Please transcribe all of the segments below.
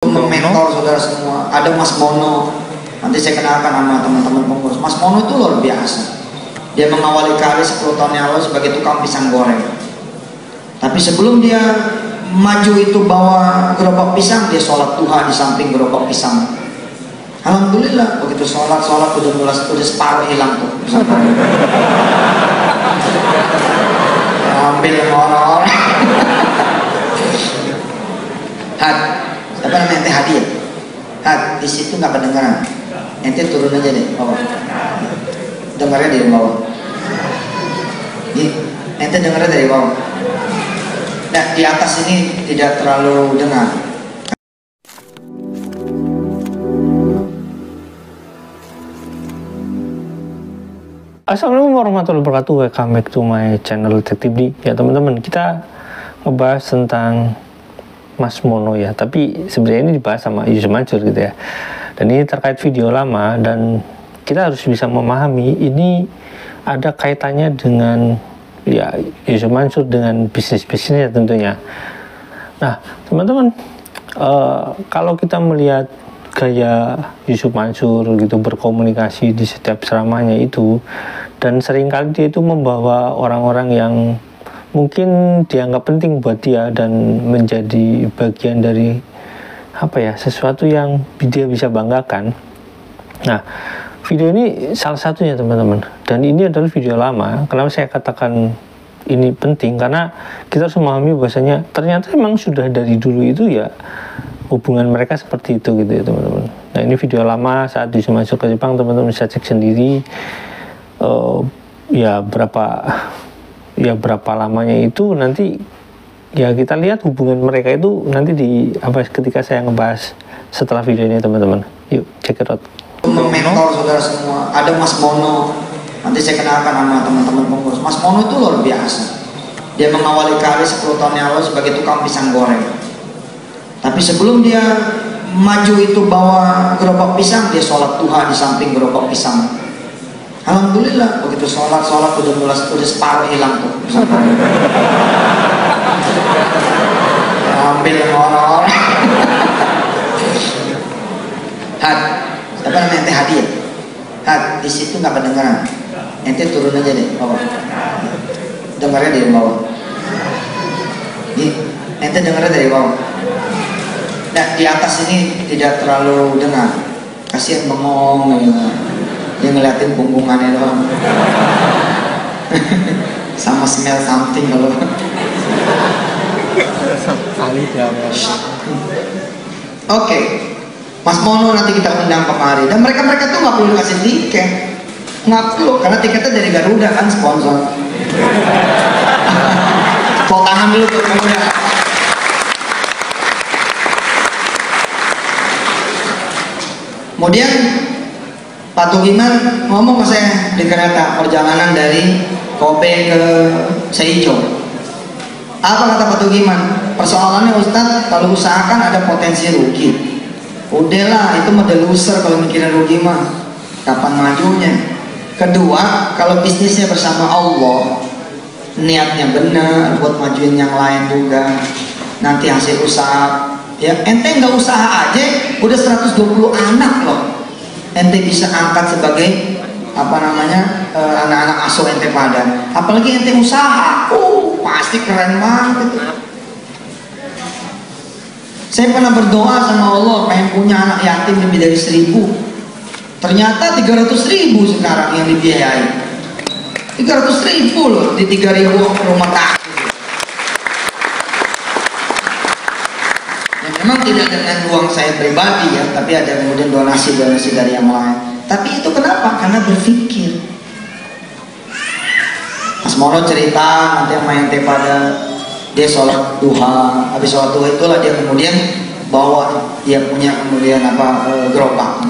Mentor saudara semua, ada Mas Mono. Nanti saya kenalkan sama teman-teman pengurus. Mas Mono itu luar biasa. Dia mengawali karir 10 tahun yang lalu sebagai tukang pisang goreng. Tapi sebelum dia maju itu bawa gerobak pisang, dia sholat duha di samping gerobak pisang. Alhamdulillah begitu sholat udah separuh hilang tuh. Ambil orang-orang. Apa namanya ente hadiah? Di situ nggak kedengaran. Ente turun aja deh bawah. Dengarnya dari bawah. Ente dengarnya dari bawah. Nah di atas ini tidak terlalu dengar. Assalamualaikum warahmatullahi wabarakatuh. Welcome back to my channel Detektif D. Ya teman-teman, kita ngebahas tentang Mas Mono ya, tapi sebenarnya ini dibahas sama Yusuf Mansur gitu ya. Dan ini terkait video lama, dan kita harus bisa memahami ini ada kaitannya dengan ya Yusuf Mansur dengan bisnisnya tentunya. Nah teman-teman, kalau kita melihat gaya Yusuf Mansur gitu berkomunikasi di setiap ceramahnya itu, dan seringkali dia itu membawa orang-orang yang mungkin dianggap penting buat dia dan menjadi bagian dari apa ya, sesuatu yang dia bisa banggakan. Nah video ini salah satunya teman-teman, dan ini adalah video lama. Kenapa saya katakan ini penting? Karena kita harus memahami bahwasanya ternyata memang sudah dari dulu itu ya hubungan mereka seperti itu gitu ya teman-teman. Nah ini video lama saat Yusuf masuk ke Jepang, teman-teman bisa cek sendiri berapa lamanya itu. Nanti ya kita lihat hubungan mereka itu nanti di ketika saya ngebahas setelah video ini teman-teman. Yuk check it out. Mentor saudara semua, ada Mas Mono. Nanti saya kenalkan sama teman-teman pengurus. Mas Mono itu luar biasa. Dia mengawali karir 10 tahun yang lalu sebagai tukang pisang goreng. Tapi sebelum dia maju itu bawa gerobak pisang, dia sholat duha di samping gerobak pisang. Alhamdulillah begitu sholat udah separuh hilang tuh. Ambil orang-orang. Apa namanya ente hadiah? Di situ nggak kedengaran. Ente turun aja deh bawah. Dengarnya dari bawah. Ente dengarnya dari bawah. Nah di atas ini tidak terlalu dengar. Kasihan bengong ya. Dia ngeliatin punggungannya doang. Sama smell something kalau. Oke, Mas Mono nanti kita undang kemari. Dan mereka tuh nggak perlu kasih tiket, nggak perlu, karena tiketnya dari Garuda kan sponsor. Tepuk tangan dulu tuh Garuda. Kemudian Pak Tugiman ngomong ke saya di kereta perjalanan dari Kobe ke Seijo. Apa kata Pak Tugiman? Persoalannya Ustadz, kalau usahakan ada potensi rugi. Udahlah, itu model loser kalau mikirin rugi mah. Kapan majunya? Kedua, kalau bisnisnya bersama Allah, niatnya benar buat majuin yang lain juga. Nanti hasil usaha, ya ente nggak usaha aja, udah 120 anak loh. Ente bisa angkat sebagai anak-anak asuh ente pada. Apalagi ente usaha, pasti keren banget itu. Saya pernah berdoa sama Allah pengen punya anak yatim lebih dari 1000. Ternyata 300.000 sekarang yang dibiayai. 300.000 loh di 3.000 rumah tangga. Memang tidak dengan uang saya pribadi ya, tapi ada kemudian donasi dari yang lain. Tapi itu kenapa? Karena berpikir. Mas Mono cerita nanti yang main pada dia sholat duha. Habis sholat duha itulah dia kemudian bawa, dia punya kemudian gerobak.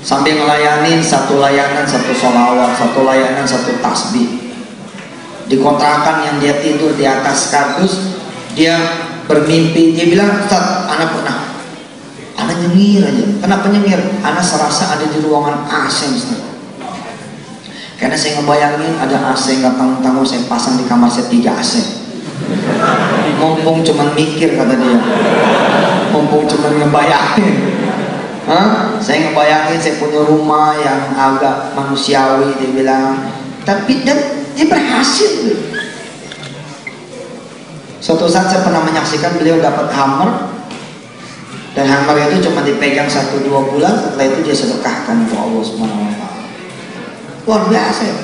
Sambil ngelayanin satu layanan satu sholawat, satu layanan satu tasbih. Di kontrakan yang dia tidur di atas kardus, dia bermimpi, dia bilang, Ustaz, anak nyengir aja. Kenapa nyengir? Anak serasa ada di ruangan AC, Ustaz. Karena saya ngebayangin ada AC, nggak tanggung-tanggung saya pasang di kamar saya 3 AC. Mumpung cuman mikir kata dia. Mumpung sombong cuma ngebayangin. Saya ngebayangin saya punya rumah yang agak manusiawi, dia bilang. Tapi dan dia berhasil. Suatu saat saya pernah menyaksikan beliau dapat Hummer, dan Hummer itu cuma dipegang 1-2 bulan, setelah itu dia sedekahkan untuk Allah Subhanahu wa Ta'ala. Luar biasa ya.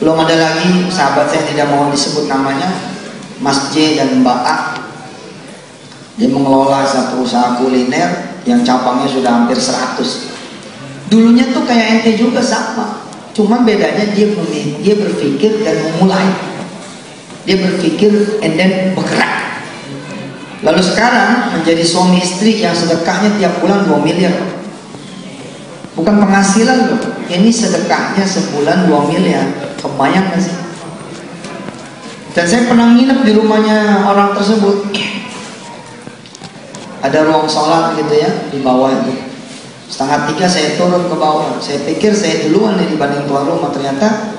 Belum ada lagi sahabat saya tidak mau disebut namanya, Mas J dan Mbak A. Dia mengelola satu usaha kuliner yang cabangnya sudah hampir 100. Dulunya tuh kayak ente juga sama, cuman bedanya dia berpikir dan memulai. Dia berpikir and then bergerak. Lalu sekarang menjadi suami istri yang sedekahnya tiap bulan 2 miliar. Bukan penghasilan loh, ini sedekahnya sebulan 2 miliar. Kebayang gak sih? Dan saya pernah nginep di rumahnya orang tersebut. Ada ruang sholat gitu ya, di bawah itu. 2:30 saya turun ke bawah. Saya pikir saya duluan nih dibanding tuan rumah. Ternyata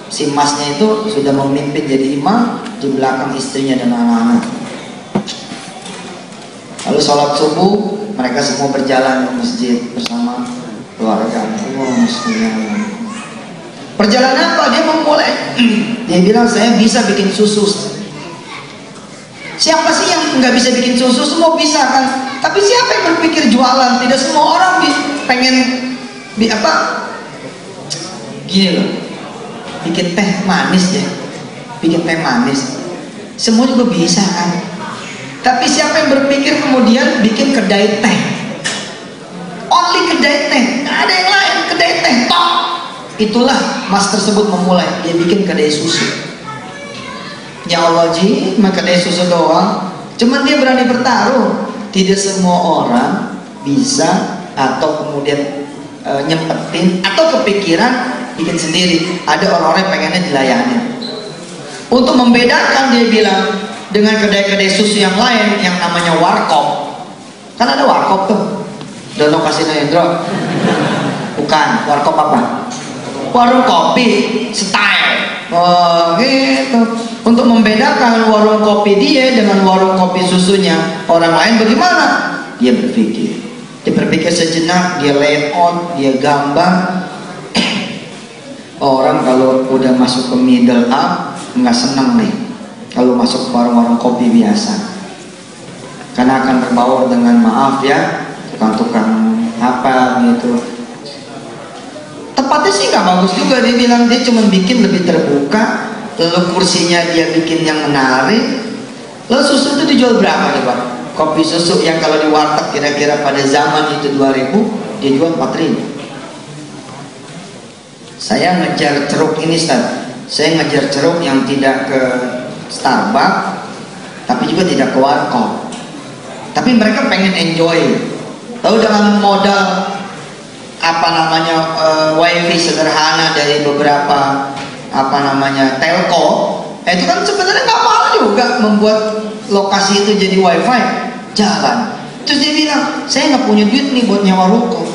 si masnya itu sudah memimpin jadi imam, di belakang istrinya dan anak-anak. Lalu sholat subuh, mereka semua berjalan ke masjid bersama keluarga. Perjalanan apa? Dia memulai. Dia bilang saya bisa bikin susu. Siapa sih yang nggak bisa bikin susu? Semua bisa kan? Tapi siapa yang berpikir jualan? Tidak semua orang pengen gini loh, bikin teh manis ya, bikin teh manis. Semua juga bisa kan? Tapi siapa yang berpikir kemudian bikin kedai teh? Only kedai teh, nggak ada yang lain, kedai teh tok. Itulah mas tersebut memulai, dia bikin kedai susu. Ya Allah Ji, maka kedai susu doang. Cuman dia berani bertaruh. Tidak semua orang bisa atau kemudian nyempetin atau kepikiran bikin sendiri. Ada orang-orang yang pengennya dilayani. Untuk membedakan dia bilang dengan kedai-kedai susu yang lain yang namanya warkop. Kan ada warkop tuh. Dono kasih Hendro. Bukan, warkop apa? Warung kopi style. Oh gitu. Untuk membedakan warung kopi dia dengan warung kopi susunya orang lain bagaimana? Dia berpikir. Dia berpikir sejenak, dia layout, dia gambar. Orang kalau udah masuk ke middle up nggak senang nih kalau masuk ke warung-warung kopi biasa, karena akan terbawa dengan maaf ya, tukang-tukang apa gitu. Tempatnya sih nggak bagus juga, dia bilang dia cuma bikin lebih terbuka, lalu kursinya dia bikin yang menarik. Lalu susu itu dijual berapa nih Pak? Kopi susu yang kalau di warteg kira-kira pada zaman itu 2000, dia jual 4000. Saya ngejar ceruk ini Ustaz, saya ngejar ceruk yang tidak ke Starbucks tapi juga tidak ke warkop, tapi mereka pengen enjoy. Tahu dengan modal apa namanya wifi sederhana dari beberapa apa namanya telco, itu kan sebenarnya nggak mahal juga membuat lokasi itu jadi wifi jalan. Terus dia bilang saya nggak punya duit nih buat nyawa ruko.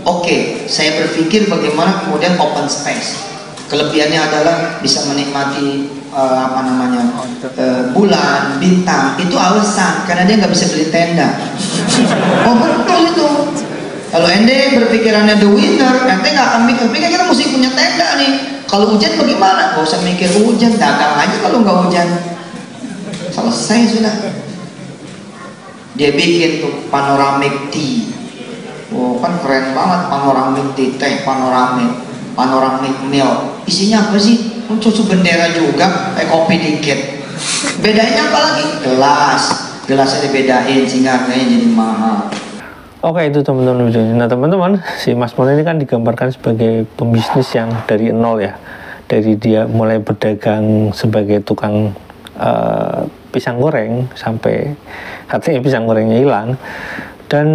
Oke, saya berpikir bagaimana kemudian open space. Kelebihannya adalah bisa menikmati apa namanya bulan, bintang. Itu alasan karena dia nggak bisa beli tenda. Oh betul itu. Kalau ente berpikirannya the winner, ente nggak akan mikir kita mesti punya tenda nih. Kalau hujan bagaimana? Gak usah mikir hujan, dagang aja kalau nggak hujan. Selesai sudah. Dia bikin tuh panoramic tea. Oh kan keren banget, panoramic tea, teh panoramic milk. Isinya apa sih? Susu bendera juga, kopi dikit. Bedanya apa lagi? Gelasnya dibedain sehingga harganya jadi mahal. Oke, itu teman-teman videonya. Nah teman-teman, si Mas Mono ini kan digambarkan sebagai pembisnis yang dari nol ya, dari dia mulai berdagang sebagai tukang pisang goreng sampai katanya pisang gorengnya hilang, dan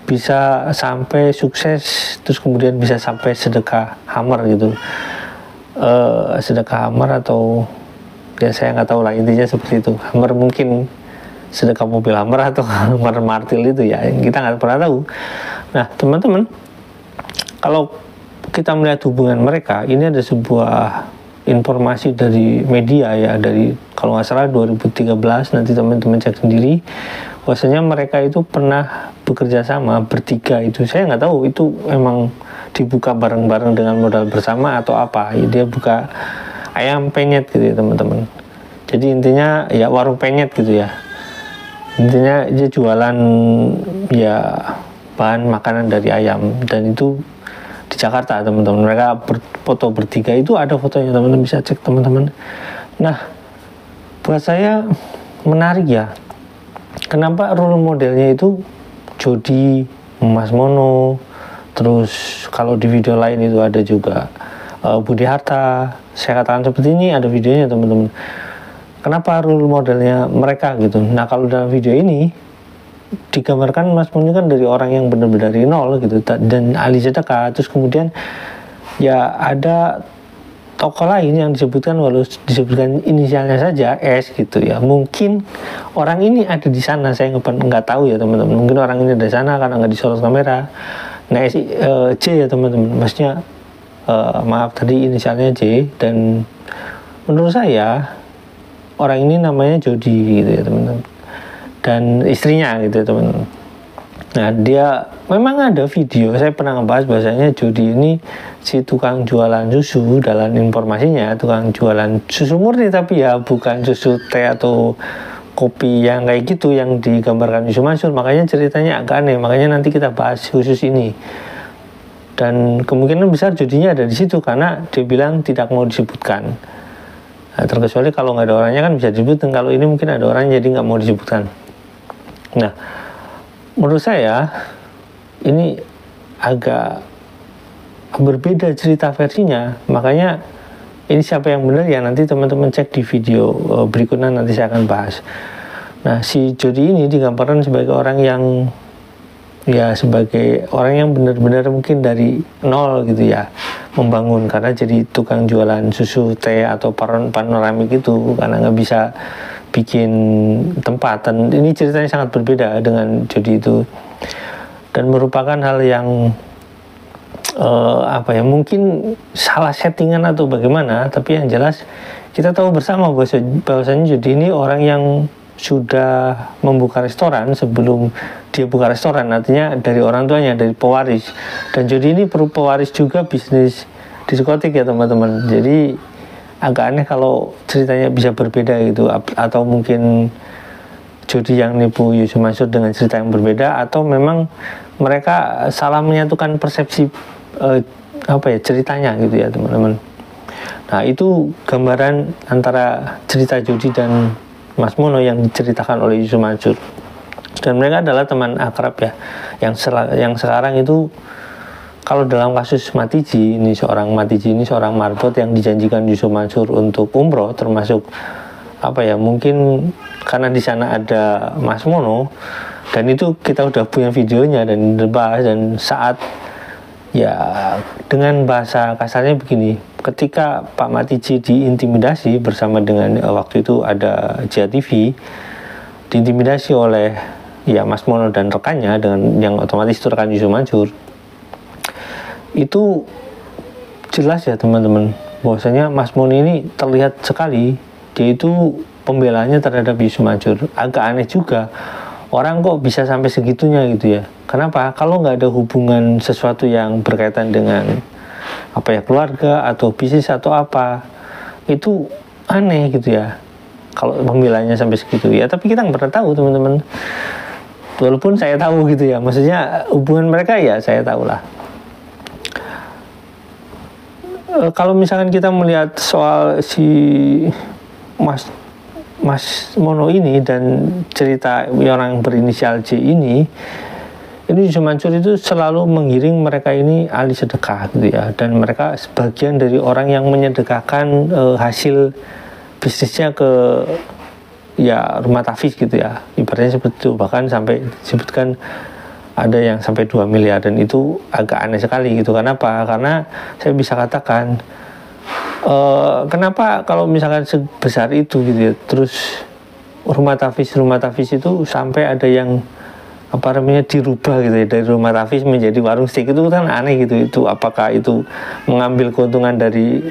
bisa sampai sukses, terus kemudian bisa sampai sedekah Hummer gitu, sedekah Hummer atau ya saya nggak tahu lah, intinya seperti itu. Hummer mungkin sedekah mobil Hummer atau Hummer martil itu ya, kita nggak pernah tahu. Nah teman-teman, kalau kita melihat hubungan mereka, ini ada sebuah informasi dari media ya, dari kalau nggak salah 2013, nanti teman-teman cek sendiri, bahwasanya mereka itu pernah bekerja sama bertiga. Itu saya nggak tahu itu emang dibuka bareng-bareng dengan modal bersama atau apa. Dia buka ayam penyet gitu ya teman-teman. Jadi intinya ya warung penyet gitu ya. Intinya dia jualan ya bahan makanan dari ayam, dan itu di Jakarta teman-teman. Mereka foto bertiga, itu ada fotonya teman-teman, bisa cek teman-teman. Nah, buat saya menarik ya, kenapa role modelnya itu Jody, Mas Mono, terus kalau di video lain itu ada juga Budi Harta. Saya katakan seperti ini, ada videonya teman-teman. Kenapa role modelnya mereka gitu? Nah, kalau dalam video ini digambarkan Mas Mono kan dari orang yang benar-benar dari nol gitu, dan ahli sedekah. Terus kemudian ya ada tokoh lain yang disebutkan, walau disebutkan inisialnya saja S gitu ya. Mungkin orang ini ada di sana, saya nggak tahu ya teman-teman. Mungkin orang ini ada di sana karena nggak disorot kamera. Nah, J ya teman-teman. Maksudnya maaf tadi inisialnya J, dan menurut saya orang ini namanya Jody gitu ya teman-teman, dan istrinya gitu ya teman-teman. Nah, dia memang ada video, saya pernah ngebahas bahasanya Jody ini si tukang jualan susu. Dalam informasinya tukang jualan susu murni, tapi ya bukan susu teh atau kopi yang kayak gitu yang digambarkan Yusuf Mansur. Makanya ceritanya agak aneh, makanya nanti kita bahas khusus ini. Dan kemungkinan besar Jodinya ada di situ karena dia bilang tidak mau disebutkan. Nah, terkecuali kalau nggak ada orangnya kan bisa disebutkan. Kalau ini mungkin ada orangnya jadi nggak mau disebutkan. Nah, menurut saya ini agak berbeda cerita versinya. Makanya ini siapa yang benar ya nanti teman-teman cek di video berikutnya, nanti saya akan bahas. Nah, si Jody ini digambarkan sebagai orang yang ya sebagai orang yang benar-benar mungkin dari nol gitu ya, membangun, karena jadi tukang jualan susu teh atau panoramik itu karena nggak bisa bikin tempat. Dan ini ceritanya sangat berbeda dengan Jody itu, dan merupakan hal yang mungkin salah settingan atau bagaimana, tapi yang jelas kita tahu bersama bahwasanya Jody ini orang yang sudah membuka restoran sebelum dia buka restoran, artinya dari orang tuanya, dari pewaris. Dan Jody ini perlu pewaris juga bisnis diskotik ya teman-teman. Jadi agak aneh kalau ceritanya bisa berbeda gitu, atau mungkin Jody yang nipu Yusuf Mansur dengan cerita yang berbeda, atau memang mereka salah menyatukan persepsi ceritanya gitu ya teman-teman. Nah, itu gambaran antara cerita Jody dan Mas Mono yang diceritakan oleh Yusuf Mansur. Dan mereka adalah teman akrab ya, yang sekarang itu kalau dalam kasus Matiji ini, seorang marbot yang dijanjikan Yusuf Mansur untuk umroh, termasuk mungkin karena di sana ada Mas Mono, dan itu kita udah punya videonya dan dibahas. Dan saat ya dengan bahasa kasarnya begini, ketika Pak Matiji diintimidasi bersama dengan waktu itu ada JTV, diintimidasi oleh ya Mas Mono dan rekannya, dengan yang otomatis itu rekan Yusuf Mansur, itu jelas ya teman-teman bahwasanya Mas Mono ini terlihat sekali dia itu pembelaannya terhadap Yusuf Mansur. Agak aneh juga, orang kok bisa sampai segitunya gitu ya. Kenapa? Kalau nggak ada hubungan sesuatu yang berkaitan dengan keluarga atau bisnis atau apa, itu aneh gitu ya kalau pembelanya sampai segitu ya. Tapi kita nggak pernah tahu teman-teman, walaupun saya tahu gitu ya, maksudnya hubungan mereka ya saya tahu lah. Kalau misalkan kita melihat soal si Mas Mono ini dan cerita orang berinisial J ini Yusuf Mansur itu selalu mengiring mereka ini ahli sedekah gitu ya, dan mereka sebagian dari orang yang menyedekahkan hasil bisnisnya ke ya rumah tahfiz gitu ya, ibaratnya seperti itu. Bahkan sampai disebutkan ada yang sampai 2 miliar, dan itu agak aneh sekali gitu. Kenapa? Karena saya bisa katakan kenapa kalau misalkan sebesar itu gitu ya, terus rumah tahfiz itu sampai ada yang dirubah gitu ya, dari rumah tahfiz menjadi warung steak, itu kan aneh gitu. Itu apakah itu mengambil keuntungan dari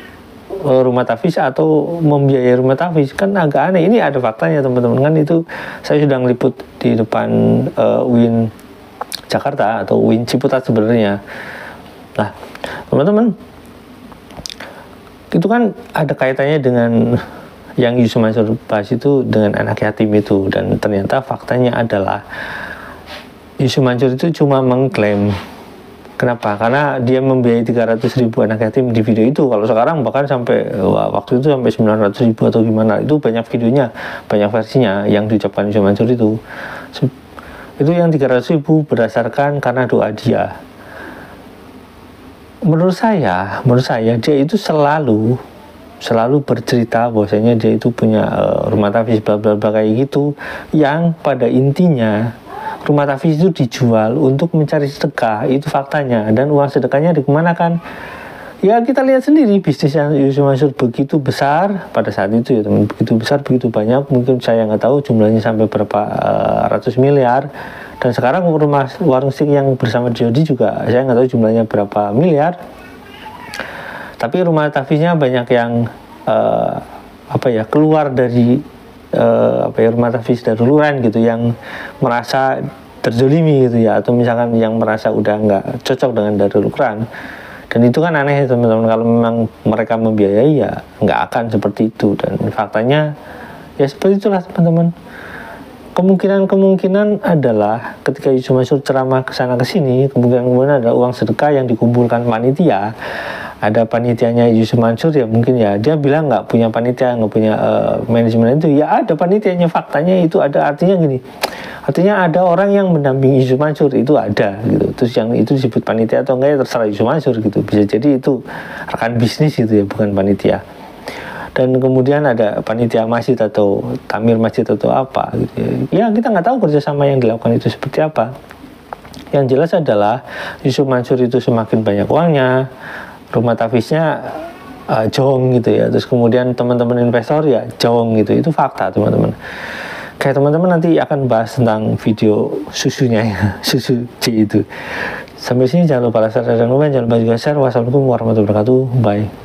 rumah tahfiz atau membiayai rumah tahfiz, kan agak aneh. Ini ada faktanya teman-teman, kan itu saya sudah ngeliput di depan UIN Jakarta atau UIN Ciputat sebenarnya. Nah teman-teman, itu kan ada kaitannya dengan yang Yusuf Mansur bahas itu dengan anak yatim itu, dan ternyata faktanya adalah Yusuf Mansur itu cuma mengklaim. Kenapa? Karena dia membiayai 300.000 anak yatim di video itu. Kalau sekarang bahkan sampai waktu itu sampai 900.000 atau gimana. Itu banyak videonya, banyak versinya yang diucapkan Yusuf Mansur itu. Itu yang 300.000 berdasarkan karena doa dia. Menurut saya dia itu selalu bercerita bahwasanya dia itu punya rumah tahfiz bla bla bla kayak gitu, yang pada intinya rumah tahfiz itu dijual untuk mencari sedekah, itu faktanya. Dan uang sedekahnya dikemanakan? Ya kita lihat sendiri, bisnisnya Yusuf Mansur begitu besar pada saat itu ya teman, begitu besar, begitu banyak, mungkin saya nggak tahu jumlahnya sampai berapa ratus miliar. Dan sekarang rumah warung steak yang bersama Jody juga saya nggak tahu jumlahnya berapa miliar. Tapi rumah tahfiznya banyak yang keluar dari rumah tahfiz daruluran gitu, yang merasa terzolimi gitu ya, atau misalkan yang merasa udah nggak cocok dengan Darul Quran. Dan itu kan aneh teman-teman, kalau memang mereka membiayai ya nggak akan seperti itu. Dan faktanya ya seperti itulah teman-teman. Kemungkinan adalah ketika Yusuf Mansur ceramah kesana kesini, kemungkinan ada uang sedekah yang dikumpulkan panitia. Ada panitianya Yusuf Mansur ya, mungkin ya dia bilang nggak punya panitia, nggak punya manajemen itu. Ya ada panitianya, faktanya itu ada. Artinya gini, artinya ada orang yang mendampingi Yusuf Mansur, itu ada gitu. Terus yang itu disebut panitia atau enggak ya terserah Yusuf Mansur gitu. Bisa jadi itu rekan bisnis gitu ya, bukan panitia. Dan kemudian ada panitia masjid atau tamir masjid atau apa gitu ya. Ya kita nggak tahu kerjasama yang dilakukan itu seperti apa. Yang jelas adalah Yusuf Mansur itu semakin banyak uangnya, rumah tahfiznya jong gitu ya. Terus kemudian teman-teman investor ya jong gitu. Itu fakta teman-teman. Kayak teman-teman nanti akan bahas tentang video susunya ya, susu C itu. Sampai sini jangan lupa like, share, dan komen. Jangan lupa juga share. Wassalamualaikum warahmatullahi wabarakatuh. Bye.